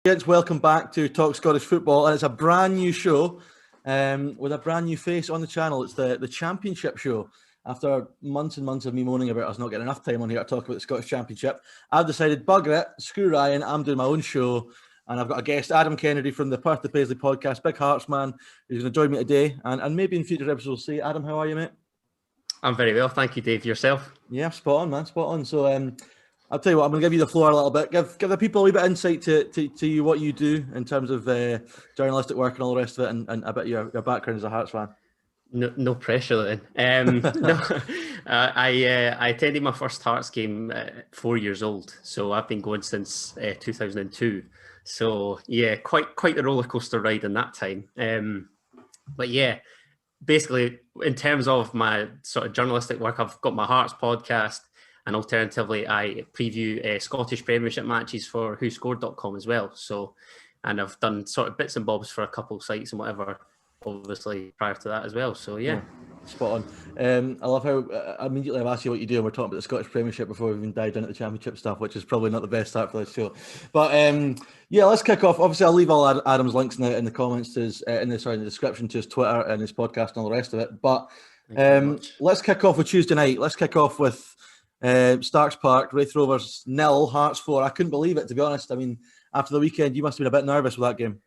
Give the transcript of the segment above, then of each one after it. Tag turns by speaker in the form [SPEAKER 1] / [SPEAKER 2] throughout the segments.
[SPEAKER 1] Welcome back to Talk Scottish Football, and it's a brand new show with a brand new face on the channel. It's the Championship show. After months and months of me moaning about us not getting enough time on here to talk about the Scottish Championship, I've decided, bugger it, screw Ryan, I'm doing my own show, and I've got a guest, Adam Kennedy from the Perth to Paisley podcast, big Hearts man, who's going to join me today, and maybe in future episodes we'll see. Adam, how are you, mate?
[SPEAKER 2] I'm very well, thank you, Dave. Yourself?
[SPEAKER 1] Yeah, spot on, man, spot on. So, I'll tell you what, I'm going to give you the floor a little bit. Give the people a wee bit of insight to you, what you do in terms of journalistic work and all the rest of it, and a bit of your background as a Hearts fan.
[SPEAKER 2] No pressure then. I attended my first Hearts game at 4 years old, so I've been going since 2002. So yeah, quite the roller coaster ride in that time. But yeah, basically in terms of my sort of journalistic work, I've got my Hearts podcast. And alternatively, I preview Scottish Premiership matches for WhoScored.com as well. So, and I've done sort of bits and bobs for a couple of sites and whatever, obviously, prior to that as well. So, yeah.
[SPEAKER 1] Spot on. I love how immediately I've asked you what you do, and we're talking about the Scottish Premiership before we even dive down at the Championship stuff, which is probably not the best start for this show. But yeah, let's kick off. Obviously, I'll leave all Adam's links in the comments to his, in the description to his Twitter and his podcast and all the rest of it. But let's kick off with Tuesday night. Let's kick off with Starks Park, Raith Rovers 0, Hearts 4. I couldn't believe it, to be honest. I mean, after the weekend, you must have been a bit nervous with that game.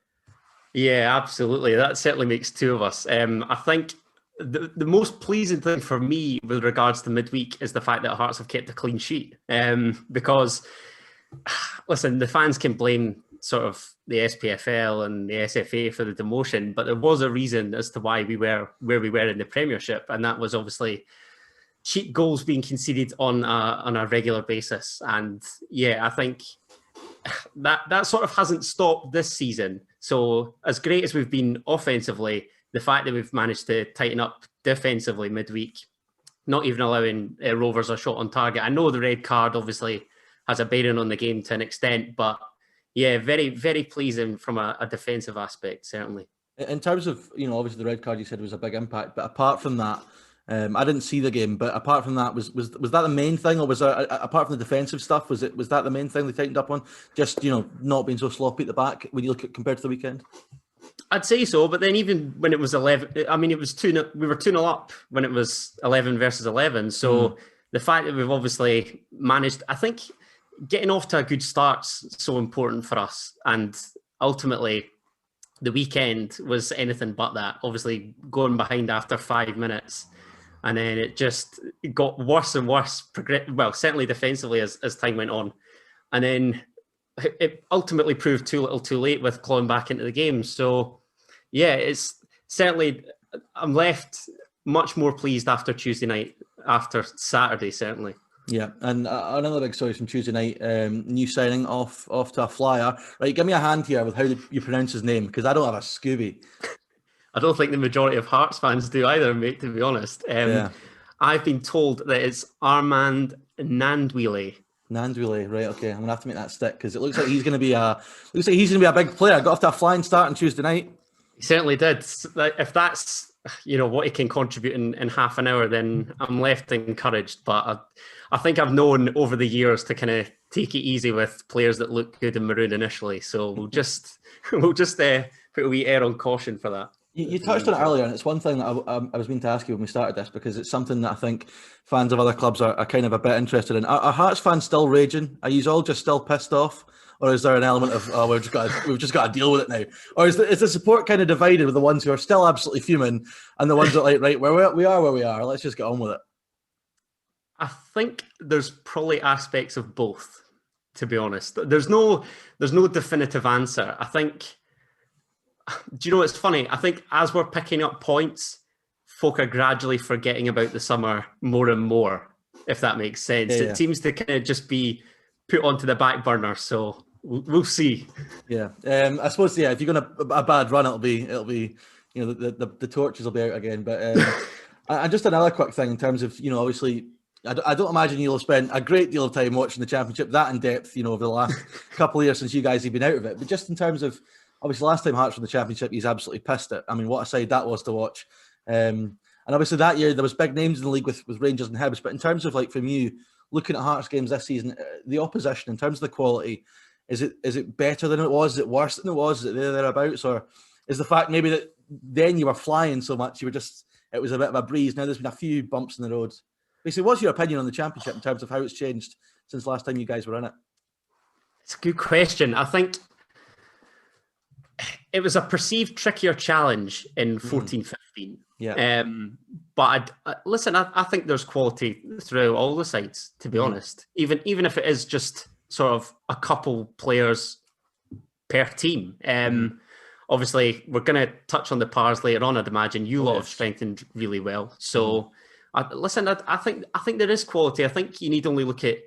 [SPEAKER 2] Yeah, absolutely. That certainly makes two of us. I think the most pleasing thing for me with regards to midweek is the fact that Hearts have kept a clean sheet. Because, listen, the fans can blame sort of the SPFL and the SFA for the demotion, but there was a reason as to why we were where we were in the Premiership, and that was obviously cheap goals being conceded on a regular basis. And yeah, I think that sort of hasn't stopped this season. So as great as we've been offensively, the fact that we've managed to tighten up defensively midweek, not even allowing Rovers a shot on target. I know the red card obviously has a bearing on the game to an extent, but yeah, very, very pleasing from a defensive aspect, certainly.
[SPEAKER 1] In terms of, obviously the red card you said was a big impact, but apart from that, I didn't see the game, but apart from that, was that the main thing, or was there, apart from the defensive stuff, was that the main thing they tightened up on? Just not being so sloppy at the back when you look at compared to the weekend.
[SPEAKER 2] I'd say so, but then even when it was 11, I mean, it was 2-0. We were 2-0 up when it was 11 versus 11. So the fact that we've obviously managed, I think, getting off to a good start's so important for us, and ultimately the weekend was anything but that. Obviously, going behind after 5 minutes. And then it just got worse and worse, well, certainly defensively as time went on. And then it ultimately proved too little too late with clawing back into the game. So, yeah, it's certainly, I'm left much more pleased after Tuesday night, after Saturday, certainly.
[SPEAKER 1] Yeah, and another big story from Tuesday night, new signing off to a flyer. Right, give me a hand here with how you pronounce his name, because I don't have a Scooby.
[SPEAKER 2] I don't think the majority of Hearts fans do either, mate, to be honest. I've been told that it's Armand Nandwile.
[SPEAKER 1] Nandwile, right, okay. I'm going to have to make that stick, because it looks like he's going to be a big player. Got off to a flying start on Tuesday night.
[SPEAKER 2] He certainly did. If that's, what he can contribute in half an hour, then I'm left encouraged. But I think I've known over the years to kind of take it easy with players that look good in maroon initially. So we'll just put a wee air on caution for that.
[SPEAKER 1] You touched on it earlier, and it's one thing that I was meaning to ask you when we started this, because it's something that I think fans of other clubs are kind of a bit interested in. Are Hearts fans still raging? Are you all just still pissed off? Or is there an element of, we've just got to deal with it now? Or is the support kind of divided with the ones who are still absolutely fuming and the ones that are like, right, we are where we are, let's just get on with it?
[SPEAKER 2] I think there's probably aspects of both, to be honest. There's no definitive answer. I think... Do you know what's funny? I think as we're picking up points, folk are gradually forgetting about the summer more and more, if that makes sense.
[SPEAKER 1] Yeah.
[SPEAKER 2] It seems to kind of just be put onto the back burner, so we'll see.
[SPEAKER 1] Yeah, I suppose, yeah, if you're going to a bad run, it'll be the torches will be out again. But and just another quick thing in terms of, obviously, I don't imagine you'll have spent a great deal of time watching the Championship that in depth, over the last couple of years since you guys have been out of it. But just in terms of, obviously, last time Hearts won the Championship, he's absolutely pissed it. I mean, what a side that was to watch. And obviously that year, there was big names in the league with Rangers and Hibs. But in terms of, from you, looking at Hearts games this season, the opposition, in terms of the quality, Is it better than it was? Is it worse than it was? Is it thereabouts? Or is the fact maybe that then you were flying so much, it was a bit of a breeze. Now there's been a few bumps in the road. Basically, what's your opinion on the championship in terms of how it's changed since last time you guys were in it?
[SPEAKER 2] It's a good question. I think it was a perceived trickier challenge in 14-15.
[SPEAKER 1] Yeah.
[SPEAKER 2] But listen, I think there's quality through all the sides, to be honest. Even if it is just sort of a couple players per team. Obviously, we're going to touch on the pars later on, I'd imagine. You lot have strengthened really well. So, listen, I think there is quality. I think you need only look at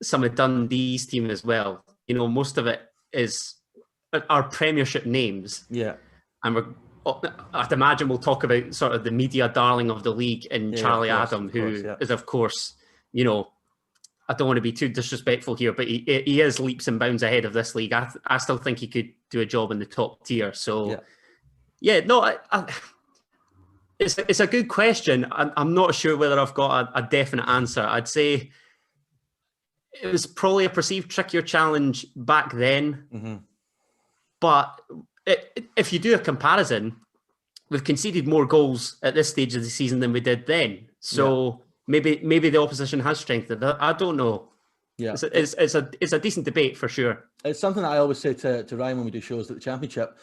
[SPEAKER 2] some of Dundee's team as well. You know, most of it is our Premiership names.
[SPEAKER 1] Yeah.
[SPEAKER 2] And I'd imagine we'll talk about sort of the media darling of the league and Charlie Adam, who is, of course, you know, I don't want to be too disrespectful here, but he is leaps and bounds ahead of this league. I still think he could do a job in the top tier. So, it's a good question. I'm not sure whether I've got a definite answer. I'd say it was probably a perceived trickier challenge back then. But if you do a comparison, we've conceded more goals at this stage of the season than we did then. So maybe the opposition has strengthened. I don't know. Yeah, it's a decent debate for sure.
[SPEAKER 1] It's something that I always say to Ryan when we do shows that the Championship,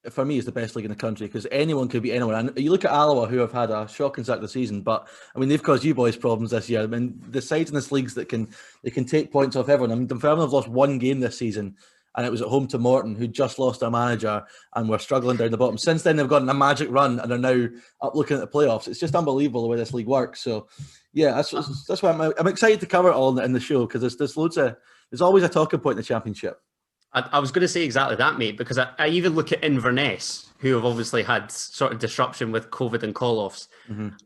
[SPEAKER 1] for me, is the best league in the country because anyone could beat anyone. And you look at Alloa, who have had a shocking start to the season, but I mean they've caused you boys problems this year. I mean the sides in this leagues that can take points off everyone. I mean Dunfermline have lost one game this season, and it was at home to Morton, who just lost their manager and were struggling down the bottom. Since then, they've gotten a magic run and are now up looking at the playoffs. It's just unbelievable the way this league works. So, yeah, that's why I'm excited to cover it all in the show because there's always a talking point in the Championship.
[SPEAKER 2] I was going to say exactly that, mate, because I even look at Inverness, who have obviously had sort of disruption with COVID and call-offs.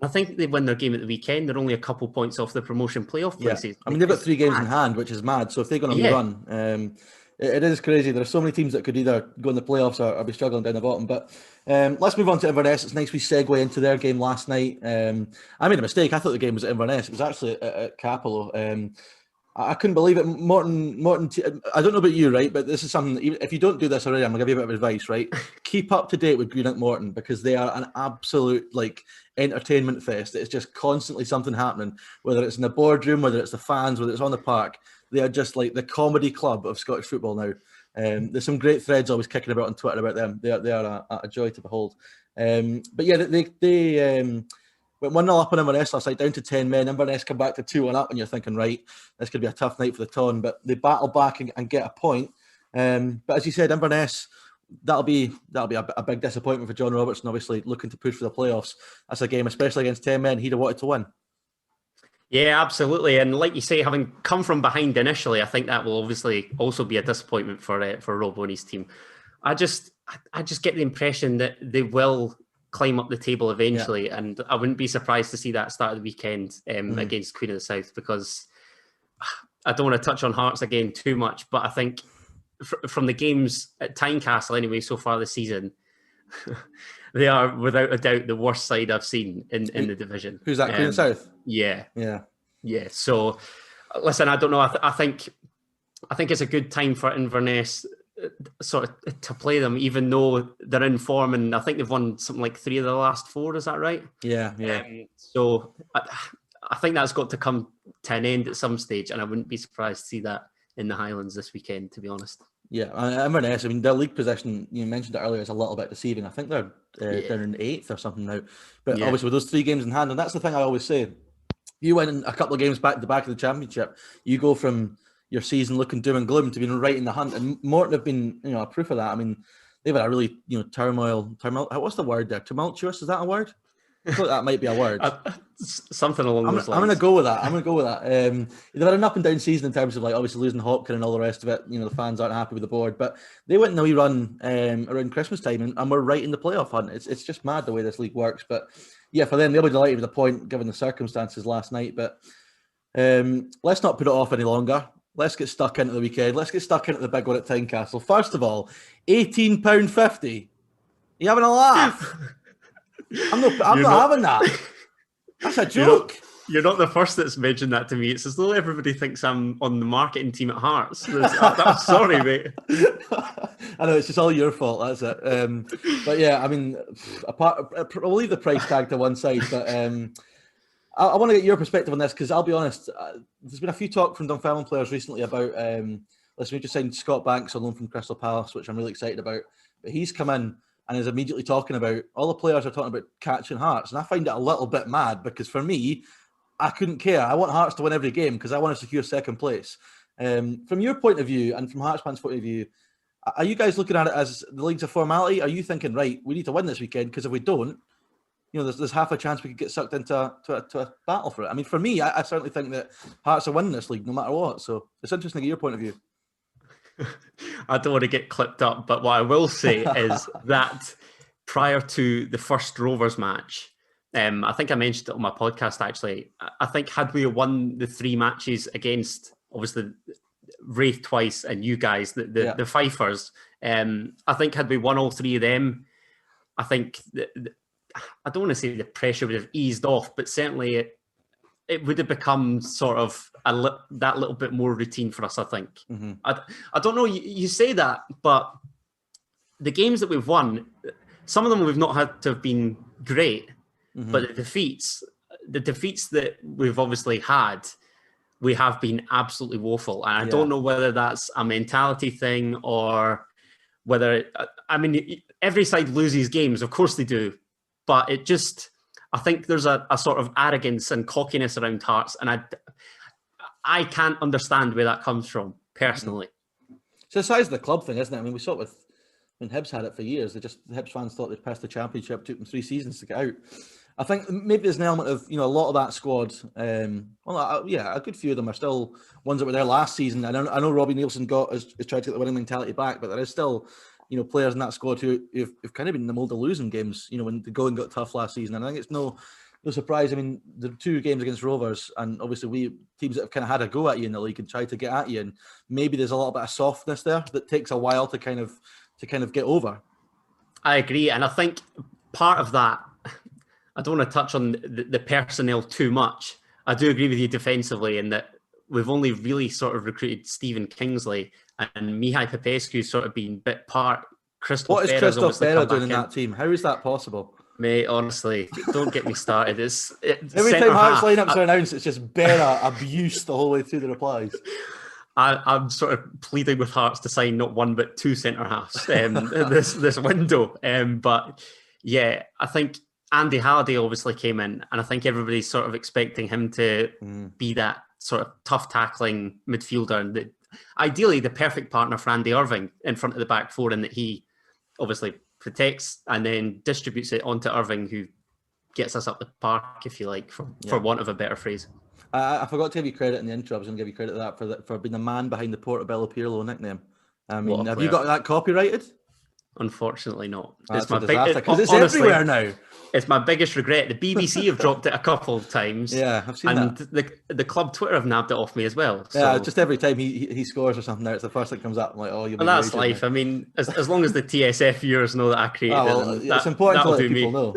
[SPEAKER 2] I think they win their game at the weekend. They're only a couple points off the promotion playoff places.
[SPEAKER 1] I mean, they've got 3 games in hand, which is mad. So if they're going to run, it is crazy. There are so many teams that could either go in the playoffs or be struggling down the bottom. But let's move on to Inverness. It's a nice we segue into their game last night. I made a mistake. I thought the game was at Inverness. It was actually at Capello. I couldn't believe it. Morton. I don't know about you, right? But this is something. If you don't do this already, I'm gonna give you a bit of advice, right? Keep up to date with Greenock Morton because they are an absolute entertainment fest. It's just constantly something happening. Whether it's in the boardroom, whether it's the fans, whether it's on the park, they are just like the comedy club of Scottish football now. There's some great threads always kicking about on Twitter about them. They are a joy to behold. But yeah, they went 1-0 up on Inverness last night, down to 10 men. Inverness come back to 2-1 up, and you're thinking, right, this could be a tough night for the Ton. But they battle back and get a point. But as you said, Inverness, that'll be a big disappointment for John Robertson, obviously looking to push for the playoffs. That's a game, especially against 10 men, he'd have wanted to win.
[SPEAKER 2] Yeah, absolutely. And like you say, having come from behind initially, I think that will obviously also be a disappointment for Rob and his team. I just get the impression that they will climb up the table eventually, and I wouldn't be surprised to see that start of the weekend against Queen of the South, because I don't want to touch on Hearts again too much, but I think from the games at Tynecastle anyway so far this season, they are without a doubt the worst side I've seen in the division.
[SPEAKER 1] Who's that? Queen of the South?
[SPEAKER 2] Yeah. So listen, I don't know. I think it's a good time for Inverness sort of to play them, even though they're in form, and I think they've won something like 3 of the last 4. Is that right?
[SPEAKER 1] Yeah.
[SPEAKER 2] So I think that's got to come to an end at some stage, and I wouldn't be surprised to see that in the Highlands this weekend, to be honest.
[SPEAKER 1] Yeah, Inverness, I mean, their league position, you mentioned it earlier, is a little bit deceiving. I think they're down in 8th or something now. But obviously with those 3 games in hand, and that's the thing I always say, you win a couple of games back to the back of the Championship, you go from your season looking doom and gloom to being right in the hunt. And Morton have been, a proof of that. I mean, they've had a really, turmoil. What's the word there? Tumultuous? Is that a word? I thought that might be a word.
[SPEAKER 2] Something along those lines.
[SPEAKER 1] I'm going to go with that. They've had an up and down season in terms of obviously losing Hopkin and all the rest of it. The fans aren't happy with the board, but they went in a wee run around Christmas time and we're right in the playoff hunt. It's just mad the way this league works. But yeah, for them, they'll be delighted with the point given the circumstances last night. But let's not put it off any longer. Let's get stuck into the weekend. Let's get stuck into the big one at Tynecastle. First of all, £18.50. You having a laugh? I'm not having that. That's a joke.
[SPEAKER 2] You're not the first that's mentioned that to me. It's as though everybody thinks I'm on the marketing team at Hearts. I'm sorry, mate.
[SPEAKER 1] I know, it's just all your fault, that's it. But yeah, I mean, we'll leave the price tag to one side, but I want to get your perspective on this, because I'll be honest, there's been a few talk from Dunfermline players recently about, listen, we just signed Scott Banks on loan from Crystal Palace, which I'm really excited about, but he's come in and is immediately talking about, all the players are talking about catching Hearts, and I find it a little bit mad, because for me, I couldn't care. I want Hearts to win every game because I want to secure second place. From your point of view and from Hearts fans' point of view, are you guys looking at it as the league's a formality? Are you thinking, right, we need to win this weekend, because if we don't, there's half a chance we could get sucked into a battle for it? I mean, for me, I certainly think that Hearts are winning this league no matter what. So it's interesting to get your point of view.
[SPEAKER 2] I don't want to get clipped up, but what I will say is that prior to the first Rovers match, I think I mentioned it on my podcast, actually. I think had we won the 3 matches against, obviously, Raith twice and you guys, the Fifers, I think had we won all 3 of them, I think, I don't want to say the pressure would have eased off, but certainly it would have become sort of that little bit more routine for us, I think. Mm-hmm. I don't know, you say that, but the games that we've won, some of them we've not had to have been great. Mm-hmm. But the defeats that we've obviously had, we have been absolutely woeful. And I don't know whether that's a mentality thing or whether, I mean, every side loses games, of course they do. But it just, I think there's a sort of arrogance and cockiness around Hearts. And I can't understand where that comes from, personally.
[SPEAKER 1] It's the size of the club thing, isn't it? I mean, we saw it with, when Hibs had it for years. The Hibs fans thought they'd passed the championship, took them 3 seasons to get out. I think maybe there's an element of, a lot of that squad. A good few of them are still ones that were there last season. I know Robbie Nielsen has tried to get the winning mentality back, but there is still, players in that squad who've kind of been in the mold of losing games, when the going got tough last season. And I think it's no surprise. I mean, the 2 games against Rovers, and obviously teams that have kind of had a go at you in the league and tried to get at you, and maybe there's a little bit of softness there that takes a while to kind of get over.
[SPEAKER 2] I agree, and I think part of that, I don't want to touch on the personnel too much. I do agree with you defensively in that we've only really sort of recruited Stephen Kingsley, and Mihai Popescu's sort of been bit part.
[SPEAKER 1] What is Christoph Berra doing in that team? How is that possible?
[SPEAKER 2] Mate, honestly, don't get me started.
[SPEAKER 1] Every time Hearts lineups are announced, it's just Berra abuse the whole way through the replies.
[SPEAKER 2] I'm sort of pleading with Hearts to sign not 1 but 2 centre halves this window. But yeah, I think Andy Halliday obviously came in, and I think everybody's sort of expecting him to be that sort of tough tackling midfielder, and ideally the perfect partner for Andy Irving in front of the back 4, in that he obviously protects and then distributes it onto Irving, who gets us up the park, if you like, for want of a better phrase.
[SPEAKER 1] I forgot to give you credit in the intro. I was going to give you credit to that for being the man behind the Portobello Pirlo nickname. I mean, have you got that copyrighted?
[SPEAKER 2] Unfortunately not.
[SPEAKER 1] It's my disaster, because it's honestly, everywhere now.
[SPEAKER 2] It's my biggest regret. The BBC have dropped it a couple of times.
[SPEAKER 1] Yeah, I've seen that.
[SPEAKER 2] And the club Twitter have nabbed it off me as well. So.
[SPEAKER 1] Yeah, just every time he scores or something there, it's the first thing that comes up. I'm like, oh, you'll be
[SPEAKER 2] well, that's life. Now. I mean, as long as the TSF viewers know that I created it,
[SPEAKER 1] it's important to let people know.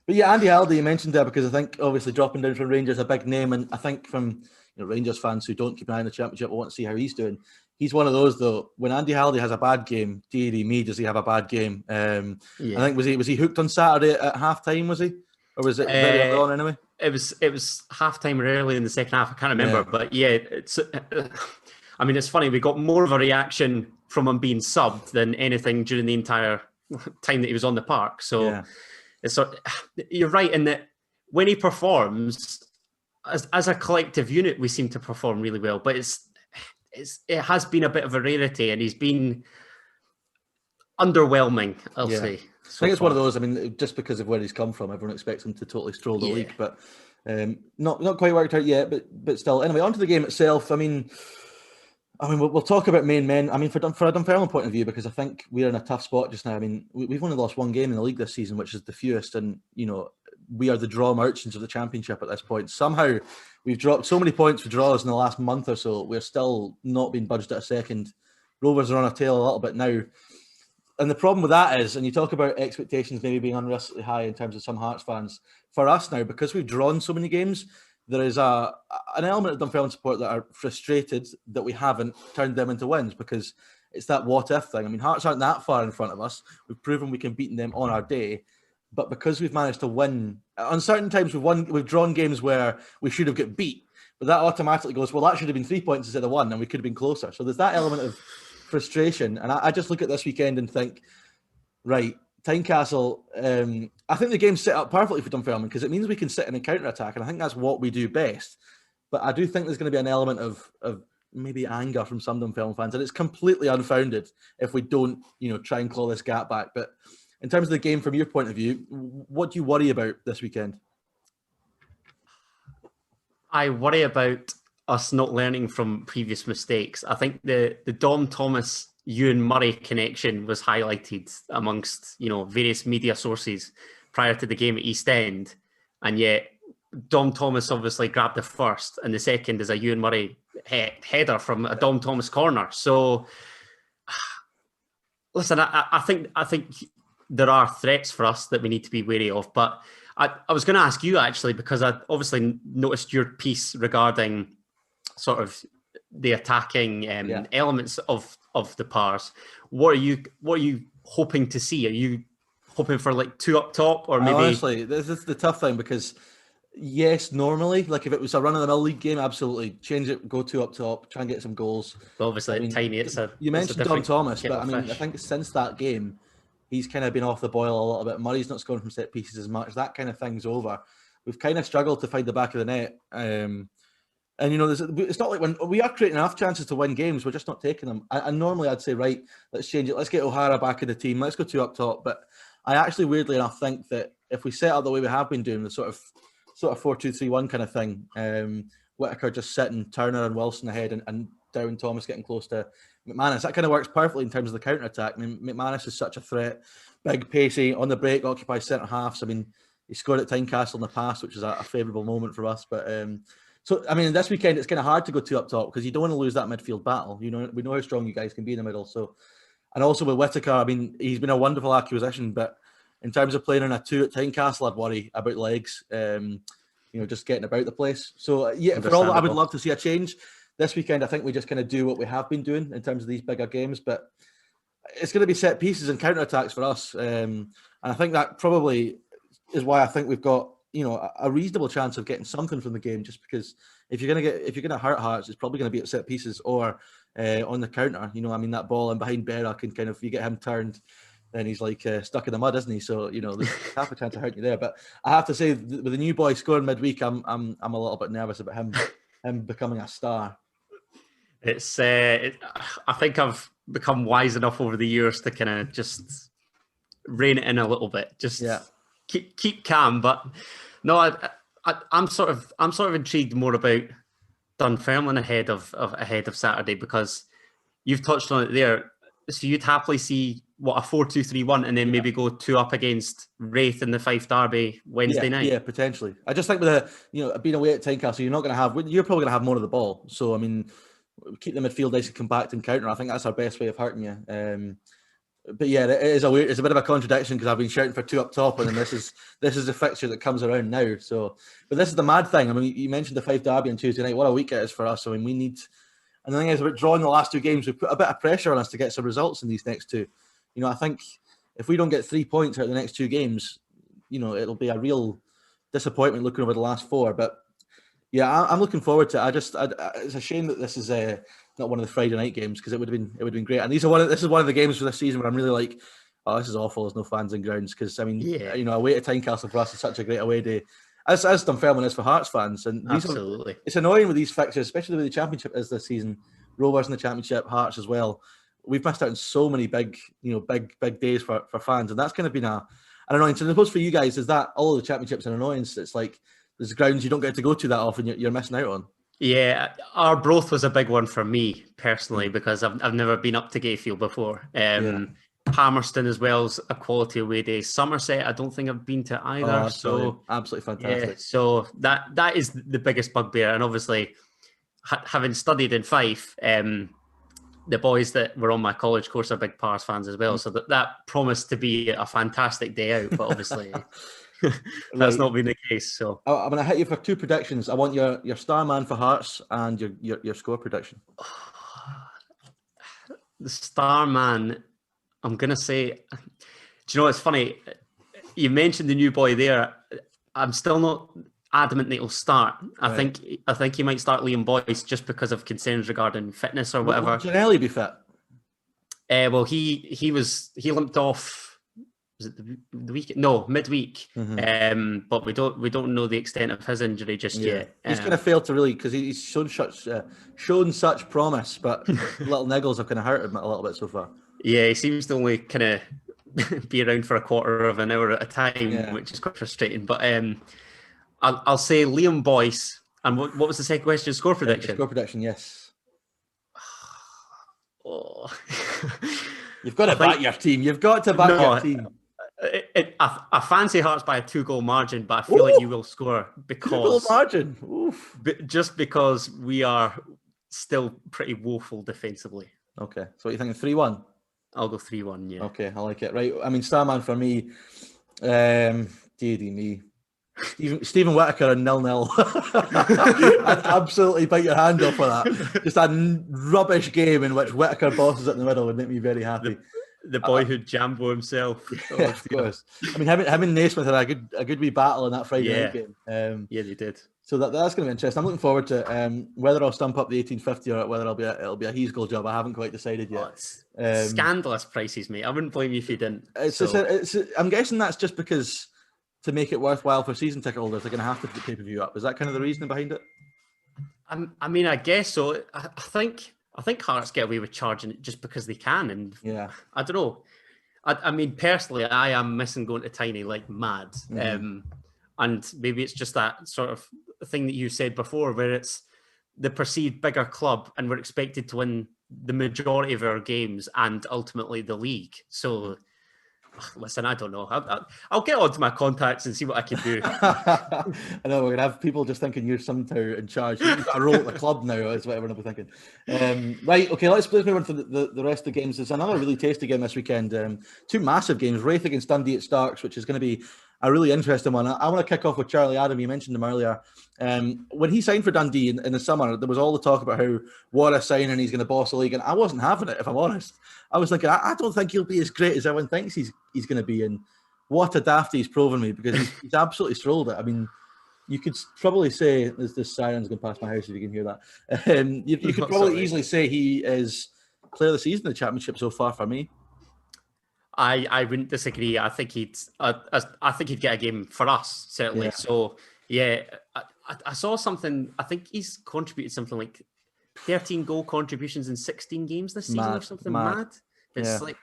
[SPEAKER 1] But yeah, Andy Halliday, you mentioned there, because I think obviously dropping down from Rangers is a big name, and I think from Rangers fans who don't keep an eye on the Championship will want to see how he's doing. He's one of those, though. When Andy Halliday has a bad game, dearie me, does he have a bad game? I think was he hooked on Saturday at half time? Was he, or was it very early on anyway?
[SPEAKER 2] It was half time or early in the second half. I can't remember, but yeah, it's. I mean, it's funny. We got more of a reaction from him being subbed than anything during the entire time that he was on the park. So you're right in that when he performs as a collective unit, we seem to perform really well. But it has been a bit of a rarity, and he's been underwhelming, I'll say.
[SPEAKER 1] I think it's one of those, I mean, just because of where he's come from, everyone expects him to totally stroll the league, but not quite worked out yet, but still. Anyway, on to the game itself. I mean, we'll talk about main men. I mean, for a Dunfermline point of view, because I think we're in a tough spot just now. I mean, we've only lost 1 game in the league this season, which is the fewest, and, we are the draw merchants of the Championship at this point. Somehow, we've dropped so many points for draws in the last month or so. We're still not being budged at a second. Rovers are on a tail a little bit now. And the problem with that is, and you talk about expectations maybe being unrealistically high in terms of some Hearts fans, for us now, because we've drawn so many games, there is an element of Dunfermline support that are frustrated that we haven't turned them into wins, because it's that what-if thing. I mean, Hearts aren't that far in front of us. We've proven we can beat them on our day. But because we've managed to win, on certain times we've drawn games where we should have got beat, but that automatically goes, well, that should have been 3 points instead of 1, and we could have been closer. So there's that element of frustration. And I just look at this weekend and think, right, Tynecastle, I think the game's set up perfectly for Dunfermline because it means we can sit in a counter-attack, and I think that's what we do best. But I do think there's going to be an element of maybe anger from some Dunfermline fans, and it's completely unfounded if we don't, try and claw this gap back. But in terms of the game, from your point of view, what do you worry about this weekend?
[SPEAKER 2] I worry about us not learning from previous mistakes. I think the Dom Thomas Ewan Murray connection was highlighted amongst various media sources prior to the game at East End, and yet Dom Thomas obviously grabbed the first, and the second is a Ewan Murray header from a Dom Thomas corner. So, listen, I think there are threats for us that we need to be wary of. But I was going to ask you actually, because I obviously noticed your piece regarding sort of the attacking elements of the Pars. What are you hoping to see? Are you hoping for like 2 up top, or maybe?
[SPEAKER 1] Honestly, this is the tough thing, because yes, normally, like if it was a run-of-the-mill league game, absolutely change it, go 2 up top, try and get some goals.
[SPEAKER 2] But obviously, tiny.
[SPEAKER 1] You mentioned Dom Thomas, but I mean, I think since that game, he's kind of been off the boil a little bit. Murray's not scoring from set pieces as much. That kind of thing's over. We've kind of struggled to find the back of the net. And, it's not like when we are creating enough chances to win games, we're just not taking them. And normally I'd say, right, let's change it. Let's get O'Hara back in the team. Let's go 2 up top. But I actually, weirdly enough, think that if we set up the way we have been doing, the sort of 4-2-3-1 kind of thing, Whittaker just sitting, Turner and Wilson ahead, and Down Thomas getting close to McManus, that kind of works perfectly in terms of the counter-attack. I mean, McManus is such a threat. Big, pacey, on the break, occupies centre-halves. I mean, he scored at Tynecastle in the past, which is a favourable moment for us. But so, I mean, this weekend, it's kind of hard to go 2 up top because you don't want to lose that midfield battle. We know how strong you guys can be in the middle. So, and also with Whittaker, I mean, he's been a wonderful acquisition, but in terms of playing in a 2 at Tynecastle, I'd worry about legs, just getting about the place. So, yeah, for all that, I would love to see a change. This weekend, I think we just kind of do what we have been doing in terms of these bigger games, but it's going to be set pieces and counter-attacks for us. And I think that probably is why I think we've got, a reasonable chance of getting something from the game, just because if you're going to hurt Hearts, it's probably going to be at set pieces or on the counter. That ball in behind Berra can kind of, you get him turned, then he's like stuck in the mud, isn't he? So, there's half a chance of hurting you there. But I have to say, with the new boy scoring midweek, I'm a little bit nervous about him becoming a star.
[SPEAKER 2] It's I think I've become wise enough over the years to kind of just rein it in a little bit, just keep calm. But no, I'm sort of intrigued more about Dunfermline ahead of Saturday, because you've touched on it there. So you'd happily see a 4-2-3-1 and then maybe go 2 up against Raith in the Fife Derby Wednesday night.
[SPEAKER 1] Yeah, potentially. I just think with being away at Tynecastle, you're probably going to have more of the ball. So I mean, keep the midfield nice and compact and counter. I think that's our best way of hurting you. But yeah, it's a bit of a contradiction, because I've been shouting for 2 up top, and then this is the fixture that comes around now. So, but this is the mad thing. I mean, you mentioned the Fife Derby on Tuesday night. What a week it is for us. I mean, we need. And the thing is, about drawing the last 2 games, we put a bit of pressure on us to get some results in these next 2. I think if we don't get 3 points out of the next 2 games, it'll be a real disappointment looking over the last 4. But yeah, I'm looking forward to it. It's a shame that this is not one of the Friday night games, because it would have been great. And this is one of the games for this season where I'm really like, oh, this is awful. There's no fans in grounds, because I mean, away to Tynecastle for us is such a great away day, as Dunfermline is for Hearts fans. And
[SPEAKER 2] absolutely,
[SPEAKER 1] it's annoying with these fixtures, especially the way the Championship is this season. Rovers in the Championship, Hearts as well. We've missed out on so many big days for fans, and that's kind of been an annoyance. And I suppose for you guys, is that all of the Championship's an annoyance? It's like there's grounds you don't get to go to that often, you're missing out on.
[SPEAKER 2] Yeah, Arbroath was a big one for me personally, because I've never been up to Gayfield before. Palmerston as well as a quality away day. Somerset, I don't think I've been to either.
[SPEAKER 1] So absolutely fantastic.
[SPEAKER 2] Yeah, so that is the biggest bugbear. And obviously, having studied in Fife, the boys that were on my college course are big Pars fans as well. So that promised to be a fantastic day out, but obviously that's not been the case. So
[SPEAKER 1] I'm going to hit you for 2 predictions. I want your star man for Hearts and your score prediction.
[SPEAKER 2] The star man, I'm going to say, do you know what's funny? You mentioned the new boy there. I'm still not adamant that he'll start. I think he might start Liam Boyce just because of concerns regarding fitness or whatever.
[SPEAKER 1] Will Ginnelly be fit?
[SPEAKER 2] Well, he limped off. Was it the week? No, midweek.
[SPEAKER 1] Mm-hmm.
[SPEAKER 2] But we don't know the extent of his injury just yet.
[SPEAKER 1] He's kind of failed to really, because he's shown such promise, but little niggles have kind of hurt him a little bit so far.
[SPEAKER 2] Yeah, he seems to only kind of be around for a quarter of an hour at a time, which is quite frustrating. But I'll say Liam Boyce. And what was the second question? Score prediction?
[SPEAKER 1] Score prediction, yes.
[SPEAKER 2] Oh.
[SPEAKER 1] You've got to back your team. You've got to back your team.
[SPEAKER 2] I fancy Hearts by a 2-goal margin, but I feel like you will score because
[SPEAKER 1] 2-goal margin. Oof.
[SPEAKER 2] Just because we are still pretty woeful defensively.
[SPEAKER 1] Okay, so what are you thinking? 3-1?
[SPEAKER 2] I'll go 3-1. Yeah.
[SPEAKER 1] Okay, I like it. Right. I mean, Starman for me. Deary me. Stephen Whittaker and 0-0. I'd absolutely bite your hand off for that. Just a rubbish game in which Whittaker bosses it in the middle would make me very happy.
[SPEAKER 2] The boyhood Jambo himself.
[SPEAKER 1] Yeah, of course. I mean, him and Naismith had a good wee battle in that Friday night game.
[SPEAKER 2] Yeah, they did.
[SPEAKER 1] So that's going to be interesting. I'm looking forward to whether I'll stump up the 1850 or whether it'll be a he's goal job. I haven't quite decided yet.
[SPEAKER 2] Scandalous prices, mate. I wouldn't blame you if you didn't.
[SPEAKER 1] I'm guessing that's just because to make it worthwhile for season ticket holders, they're going to have to put the pay-per-view up. Is that kind of the reasoning behind it?
[SPEAKER 2] I mean, I guess so. I think Hearts get away with charging it just because they can, and I don't know. I mean, personally, I am missing going to Tiny like mad, and maybe it's just that sort of thing that you said before, where it's the perceived bigger club, and we're expected to win the majority of our games and ultimately the league. So. Listen, I don't know. I'll get on to my contacts and see what I can do.
[SPEAKER 1] I know we're gonna have people just thinking you're somehow in charge. You've got a role at the club now, is what everyone will be thinking. Right, okay, let's move on to the rest of the games. There's another really tasty game this weekend. 2 massive games. Raith against Dundee at Starks, which is going to be a really interesting one. I want to kick off with Charlie Adam. You mentioned him earlier. When he signed for Dundee in the summer, there was all the talk about how what a signing, he's going to boss the league, and I wasn't having it, if I'm honest. I was thinking, I don't think he'll be as great as everyone thinks he's going to be, and what a daft he's proven me, because he's absolutely strolled it. I mean, you could probably say, there's this siren's going past my house if you can hear that. You could probably easily say he is player of the season in the championship so far for me.
[SPEAKER 2] I wouldn't disagree. I think he'd get a game for us, certainly. Yeah. So yeah, I saw something. I think he's contributed something like 13 goal contributions in 16 games this season, or something mad. It's like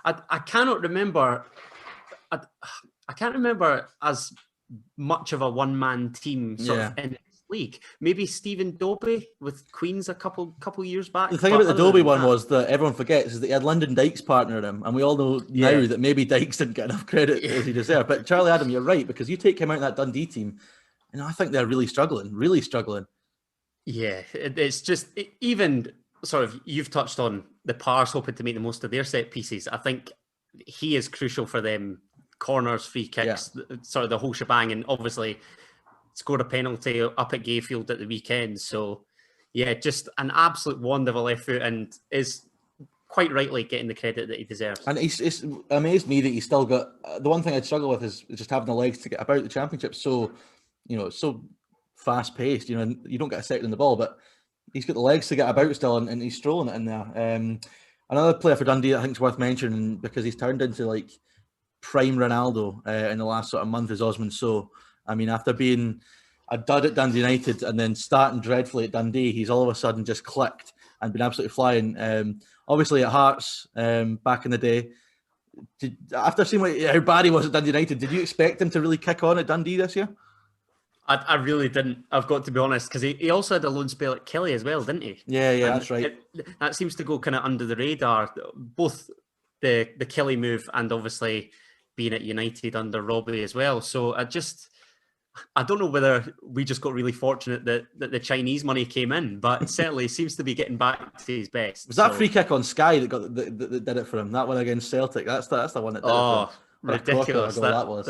[SPEAKER 2] I cannot remember. I can't remember as much of a one-man team sort of in this league. Maybe Stephen Dobie with Queens a couple years back.
[SPEAKER 1] The thing about the Dobie one was that everyone forgets is that he had Lyndon Dykes partnering him, and we all know now that maybe Dykes didn't get enough credit as he deserved. But Charlie Adam, you're right, because you take him out of that Dundee team, and I think they're really struggling. Yeah,
[SPEAKER 2] it's just even sort of, you've touched on the Pars hoping to make the most of their set pieces. I think he is crucial for them. Corners, free kicks, sort of the whole shebang, and obviously scored a penalty up at Gayfield at the weekend. So yeah, just an absolute wand of a left foot, and is quite rightly getting the credit that he deserves. And
[SPEAKER 1] it's amazed me that he's still got the one thing I'd struggle with is just having the legs to get about the championship. So it's so fast paced, you don't get a second in the ball, but he's got the legs to get about still, and he's strolling it in there. Another player for Dundee I think is worth mentioning, because he's turned into like prime Ronaldo in the last sort of month, is Osman So. I mean, after being a dud at Dundee United and then starting dreadfully at Dundee, he's all of a sudden just clicked and been absolutely flying. Obviously at Hearts back in the day, after seeing how bad he was at Dundee United, did you expect him to really kick on at Dundee this year?
[SPEAKER 2] I really didn't, I've got to be honest, because he also had a loan spell at Kelly as well, didn't he?
[SPEAKER 1] Yeah, that's right.
[SPEAKER 2] That seems to go kind of under the radar, both the Kelly move and obviously being at United under Robbie as well. So I don't know whether we just got really fortunate that the Chinese money came in, but certainly seems to be getting back to his best.
[SPEAKER 1] Was that free kick on Sky that did it for him? That one against Celtic. That's the one that did it for him. What
[SPEAKER 2] ridiculous!
[SPEAKER 1] A corker that was.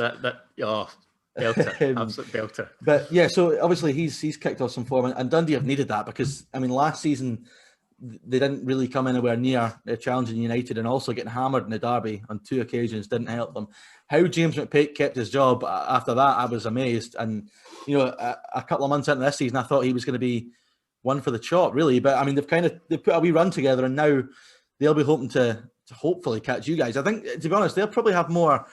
[SPEAKER 2] Belter,
[SPEAKER 1] Um,
[SPEAKER 2] absolute belter.
[SPEAKER 1] But yeah, so obviously he's kicked off some form, and Dundee have needed that because I mean last season they didn't really come anywhere near challenging United, and also getting hammered in the derby on 2 occasions didn't help them. How James McPake kept his job after that, I was amazed. And you know, a couple of months into this season, I thought he was going to be one for the chop, really. But I mean, they've put a wee run together, and now they'll be hoping to hopefully catch you guys. I think, to be honest, they'll probably have more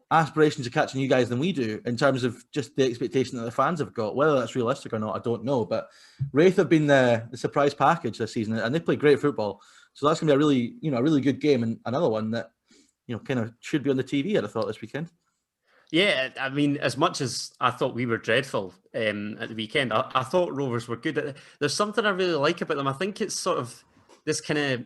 [SPEAKER 1] aspirations of catching you guys than we do in terms of just the expectation that the fans have got. Whether that's realistic or not, I don't know. But Raith have been the surprise package this season, and they play great football. So that's going to be a really good game, and another one that kind of should be on the TV. I'd have thought this weekend.
[SPEAKER 2] Yeah, I mean, as much as I thought we were dreadful at the weekend, I thought Rovers were good. There's something I really like about them. I think it's sort of this kind of,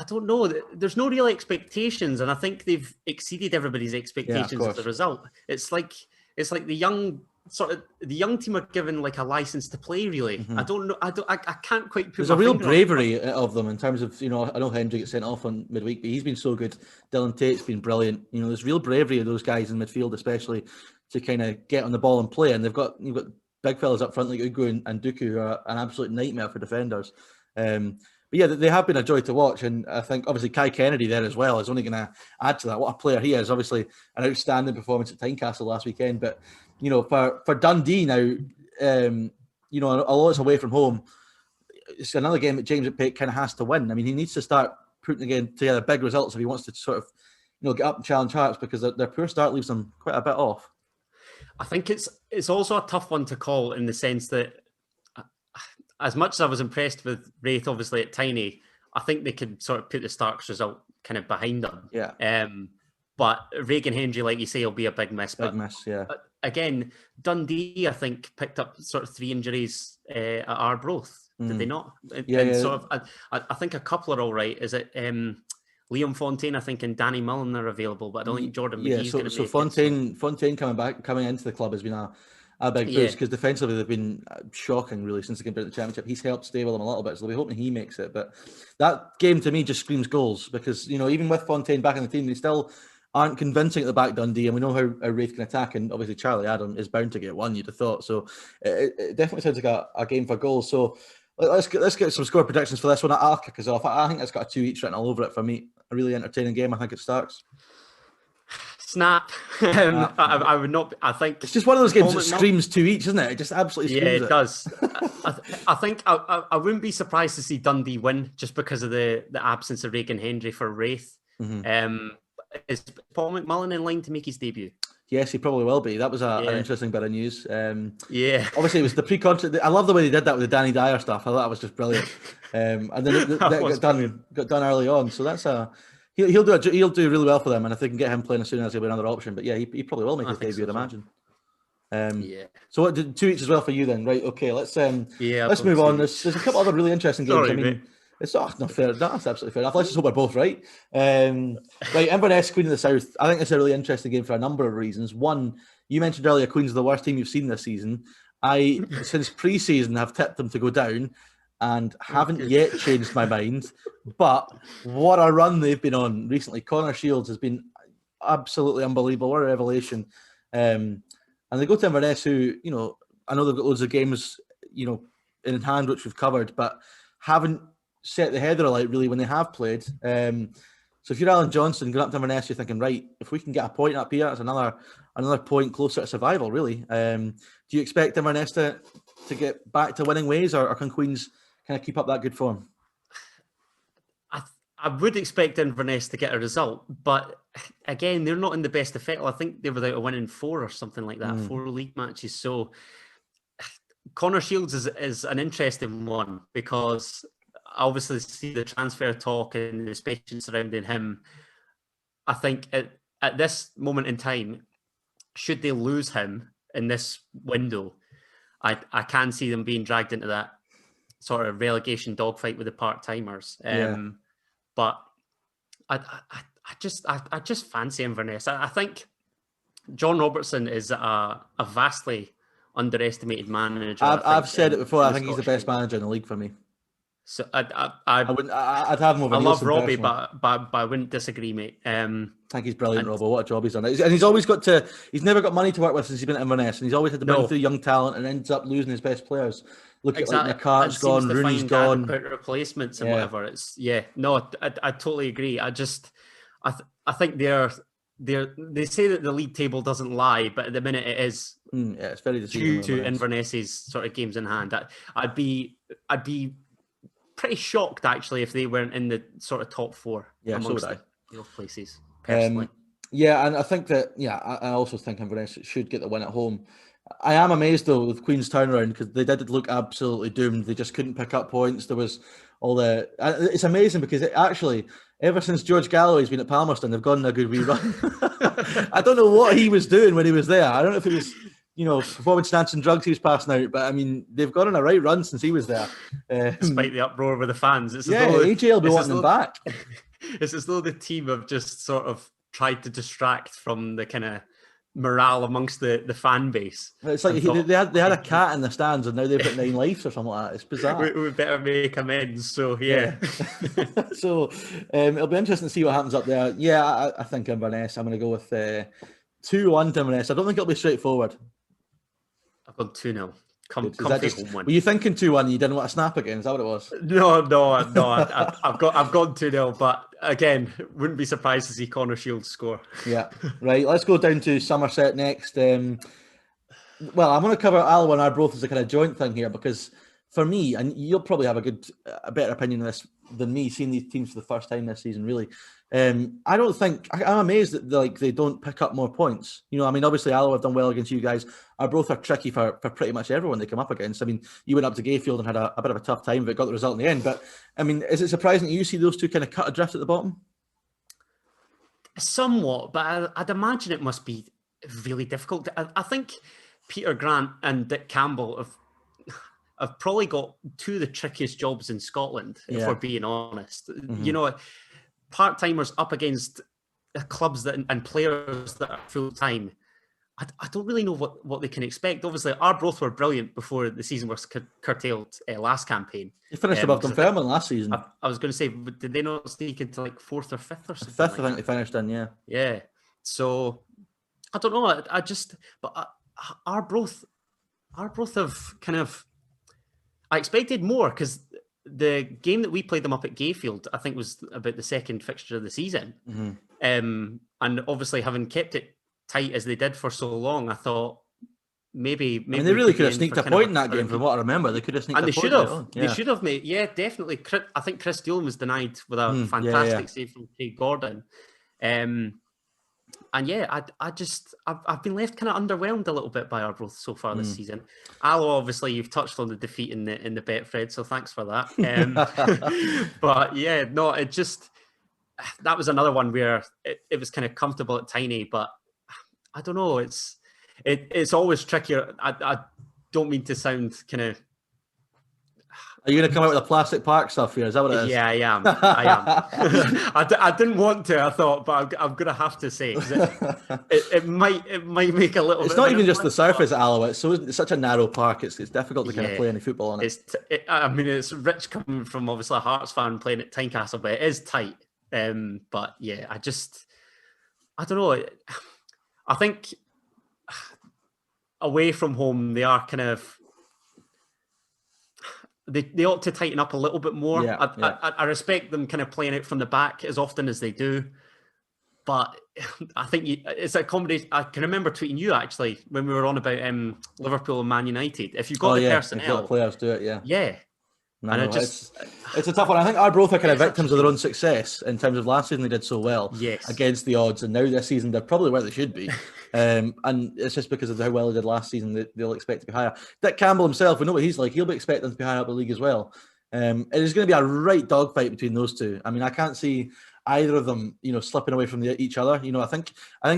[SPEAKER 2] I don't know, there's no real expectations, and I think they've exceeded everybody's expectations as a result. It's like the young team are given like a license to play, really.
[SPEAKER 1] Mm-hmm.
[SPEAKER 2] I don't know. I can't quite put.
[SPEAKER 1] There's a real bravery of them in terms of, I know Hendry gets sent off on midweek, but he's been so good. Dylan Tate's been brilliant. There's real bravery of those guys in midfield, especially to kind of get on the ball and play. And you've got big fellas up front like Ugo and Dooku, who are an absolute nightmare for defenders. But yeah, they have been a joy to watch, and I think obviously Kai Kennedy there as well is only going to add to that. What a player he is! Obviously, an outstanding performance at Tynecastle last weekend. But for Dundee now, although it's away from home, it's another game that James McPake kind of has to win. I mean, he needs to start putting together big results if he wants to sort of get up and challenge Hearts, because their poor start leaves them quite a bit off.
[SPEAKER 2] I think it's also a tough one to call in the sense that, as much as I was impressed with Raith, obviously at Tiny, I think they could sort of put the Starks result kind of behind them.
[SPEAKER 1] Yeah.
[SPEAKER 2] But Regan Hendry, like you say, will be a big miss.
[SPEAKER 1] Yeah.
[SPEAKER 2] Again, Dundee, I think, picked up sort of 3 injuries at Arbroath. Did they not?
[SPEAKER 1] Yeah.
[SPEAKER 2] Sort of, I think a couple are all right. Is it Liam Fontaine, I think, and Danny Mullen are available, but I don't think Jordan McGee's going to make
[SPEAKER 1] it. Fontaine coming into the club has been a big boost, because defensively they've been shocking really since they came to the Championship. He's helped stable them a little bit, so we're hoping he makes it. But that game to me just screams goals, because even with Fontaine back in the team, they still aren't convincing at the back, Dundee, and we know how Raith can attack, and obviously Charlie Adam is bound to get one, you'd have thought. So it definitely sounds like a game for goals. So let's get some score predictions for this one. I'll kick us off. I think it's got a 2 each written all over it for me. A really entertaining game. I think it starts.
[SPEAKER 2] Snap. I would not. I think
[SPEAKER 1] it's just one of those games that screams 2 each, isn't it? It just absolutely screams.
[SPEAKER 2] Yeah, it does. I think I wouldn't be surprised to see Dundee win just because of the absence of Regan Hendry for Raith. Mm-hmm. Is Paul McMullen in line to make his debut?
[SPEAKER 1] Yes, he probably will be. That was an interesting bit of news.
[SPEAKER 2] Obviously
[SPEAKER 1] it was the pre-contract. I love the way they did that with the Danny Dyer stuff. I thought that was just brilliant. And then that got done early on. So that's he'll do really well for them. And if they can get him playing as soon as he'll be another option. But yeah, he probably will make his debut, I'd imagine. So what did 2 each as well for you then? Right. Okay. Let's move on. There's a couple other really interesting games.
[SPEAKER 2] Sorry,
[SPEAKER 1] it's not fair. That's absolutely fair enough. Let's just hope we're both right. Right, Inverness, Queen of the South. I think it's a really interesting game for a number of reasons. One, you mentioned earlier, Queen's the worst team you've seen this season. I, since pre-season, have tipped them to go down and haven't yet changed my mind. But what a run they've been on recently. Connor Shields has been absolutely unbelievable. What a revelation. And they go to Inverness, who, I know they've got loads of games, in hand, which we've covered, but haven't set the header alight really when they have played. So if you're Alan Johnson going up to Inverness, you're thinking, right, if we can get a point up here, that's another point closer to survival, really. Do you expect Inverness to get back to winning ways, or can Queens kind of keep up that good form?
[SPEAKER 2] I would expect Inverness to get a result, but again, they're not in the best of fettle. I think they were without a win in 4 or something like that, 4 league matches. So Connor Shields is an interesting one, because I obviously see the transfer talk and the speculation surrounding him. I think at this moment in time, should they lose him in this window, I can see them being dragged into that sort of relegation dogfight with the part-timers. But I just fancy Inverness. I think John Robertson is a vastly underestimated manager.
[SPEAKER 1] I've said it before. I think he's the
[SPEAKER 2] Scottish
[SPEAKER 1] best manager in the league for me.
[SPEAKER 2] So
[SPEAKER 1] I wouldn't. I'd have him over.
[SPEAKER 2] I love
[SPEAKER 1] Nielsen
[SPEAKER 2] Robbie,
[SPEAKER 1] personally.
[SPEAKER 2] but I wouldn't disagree, mate.
[SPEAKER 1] I think he's brilliant, Robbo. What a job he's done. And he's always got to. He's never got money to work with since he's been at Inverness, and he's always had to bring through young talent, and ends up losing his best players. Look at like McCart's gone, Rooney's gone,
[SPEAKER 2] replacements and whatever. It's I totally agree. I think they say that the league table doesn't lie, but at the minute it is.
[SPEAKER 1] It's very
[SPEAKER 2] due to Inverness's sort of games in hand. I'd be pretty shocked actually if they weren't in the sort of top four.
[SPEAKER 1] Yeah, so would I.
[SPEAKER 2] Places personally.
[SPEAKER 1] And I think that I also think Inverness should get the win at home. I am amazed though with Queen's turnaround because they did look absolutely doomed. They just couldn't pick up points. There was all the. It's amazing because ever since George Galloway's been at Palmerston, they've gone on a good wee run. I don't know what he was doing when he was there. I don't know if it was, performance enhancing and drugs he was passing out, but I mean, they've gone on a right run since he was there.
[SPEAKER 2] Despite the uproar with the fans.
[SPEAKER 1] AJ will be wanting them back.
[SPEAKER 2] It's as though the team have just sort of tried to distract from the kind of morale amongst the fan base.
[SPEAKER 1] It's like they had a cat in the stands and now they've got 9 lives or something like that. It's bizarre.
[SPEAKER 2] We better make amends. So yeah.
[SPEAKER 1] So it'll be interesting to see what happens up there. Yeah, I think Inverness. I'm going to go with 2-1 to Inverness. I don't think it'll be straightforward.
[SPEAKER 2] I've gone 2-0. Home win.
[SPEAKER 1] Were you thinking 2-1? You didn't want to snap again? Is that what it was?
[SPEAKER 2] No. I've gone 2-0, but again, wouldn't be surprised to see Connor Shields score.
[SPEAKER 1] Yeah, right. Let's go down to Somerset next. Well, I'm going to cover Alloa and Arbroath as a kind of joint thing here because for me, and you'll probably have a better opinion of this than me, seeing these teams for the first time this season. Really, I don't think I'm amazed that they don't pick up more points. I mean, obviously Alloa have done well against you guys. Arbroath are tricky for pretty much everyone they come up against. I mean, you went up to Gayfield and had a bit of a tough time, but got the result in the end. But I mean, is it surprising that you see those two kind of cut adrift at the bottom?
[SPEAKER 2] Somewhat, but I'd imagine it must be really difficult. I think Peter Grant and Dick Campbell have probably got two of the trickiest jobs in Scotland, if we're being honest. Mm-hmm. Part-timers up against clubs and players that are full-time. I don't really know what they can expect. Obviously, Arbroath were brilliant before the season was curtailed last campaign.
[SPEAKER 1] They finished above Dunfermline last season.
[SPEAKER 2] I was going to say, did they not sneak into like 4th or 5th or something?
[SPEAKER 1] 5th, I think they finished in, yeah.
[SPEAKER 2] Yeah. So, I don't know. But Arbroath have kind of... I expected more because the game that we played them up at Gayfield, I think, was about the second fixture of the season. Mm-hmm. And obviously, having kept it tight as they did for so long, I thought maybe
[SPEAKER 1] I mean, they really could have sneaked a point in that game, from what I remember. They could have sneaked a point.
[SPEAKER 2] And they should have. Yeah. They should have, mate. Yeah, definitely. I think Chris Dillon was denied with a fantastic save from Craig Gordon. And yeah, I've been left kind of underwhelmed a little bit by Arbroath so far this season. Alloa, obviously, you've touched on the defeat in the bet, Fred, so thanks for that. But yeah, no, that was another one where it was kind of comfortable at Tiny, but I don't know. It's always trickier. I don't mean to sound kind of.
[SPEAKER 1] Are you going to come out with a plastic park stuff here? Is that what it is?
[SPEAKER 2] Yeah, I am. I didn't want to, I thought, but I'm going to have to say it might make a little.
[SPEAKER 1] It's not even just the surface at Alloa. It's such a narrow park. It's difficult to kind of play any football on it.
[SPEAKER 2] It's rich coming from obviously a Hearts fan playing at Tynecastle, but it is tight. But yeah, I don't know. I think away from home, they are kind of. They ought to tighten up a little bit more. I respect them kind of playing out from the back as often as they do. But I think it's a combination. I can remember tweeting you actually when we were on about Liverpool and Man United. If you've got the personnel,
[SPEAKER 1] if you've got the players do it,
[SPEAKER 2] yeah.
[SPEAKER 1] No, it's a tough one. I think Arbroath are kind of victims of their own success in terms of last season they did so well against the odds, and now this season they're probably where they should be. And it's just because of how well they did last season that they'll expect to be higher. Dick Campbell himself, we know what he's like. He'll be expecting to be higher up the league as well. It is going to be a right dogfight between those two. I mean, I can't see either of them, slipping away from each other. I think